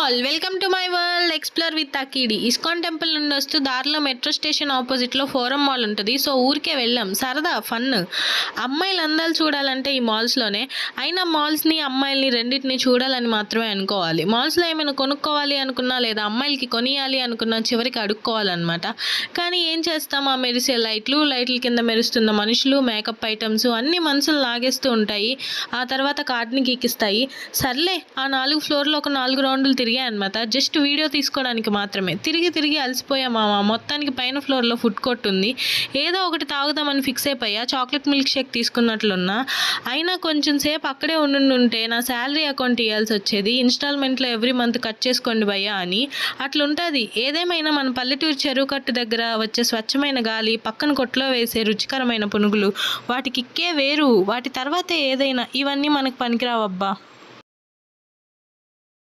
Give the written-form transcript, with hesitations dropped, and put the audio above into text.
All welcome to my world explore with అకీడి. ISKCON temple నుండి వస్తూ దారిలో మెట్రో స్టేషన్ ఆపోజిట్లో ఫోరం మాల్ ఉంటుంది. సో ఊరికే వెళ్ళాం, సరదా ఫన్. అమ్మాయిలు అందాలు చూడాలంటే ఈ మాల్స్లోనే. అయినా మాల్స్ని అమ్మాయిల్ని రెండింటిని చూడాలని మాత్రమే అనుకోవాలి. మాల్స్లో ఏమైనా కొనుక్కోవాలి అనుకున్నా లేదా అమ్మాయిలకి కొనియాలి అనుకున్నా చివరికి అడుక్కోవాలన్నమాట. కానీ ఏం చేస్తాం, ఆ మెరిసే లైట్ల కింద మెరుస్తున్న మనుషులు, మేకప్ ఐటమ్స్ అన్నీ మనసులు లాగేస్తూ ఉంటాయి. ఆ తర్వాత కార్డ్ని గీకిస్తాయి. సర్లే, ఆ 4 ఫ్లోర్లో ఒక 4 రౌండ్లు తిరిగాయి అనమాట. జస్ట్ వీడియో తీసుకోవడానికి మాత్రమే. తిరిగి అలసిపోయామా. మొత్తానికి పైన ఫ్లోర్లో ఫుడ్ కోర్ట్ ఉంది. ఏదో ఒకటి తాగుదామని ఫిక్స్ అయిపోయా. చాక్లెట్ మిల్క్ షేక్ తీసుకున్నట్లున్నా. అయినా కొంచెం సేపు అక్కడే ఉంటే నా శాలరీ అకౌంట్ ఇవ్వాల్సి వచ్చేది. ఇన్స్టాల్మెంట్లో ఎవ్రీ మంత్ కట్ చేసుకోండి భయ్యా అని. అట్లుంటుంది. ఏదేమైనా మన పల్లెటూరు చెరువు కట్టు దగ్గర వచ్చే స్వచ్ఛమైన గాలి, పక్కన కొట్లో వేసే రుచికరమైన పునుగులు, వాటి కిక్కే వేరు. వాటి తర్వాతే ఏదైనా. ఇవన్నీ మనకు పనికిరావబ్బా.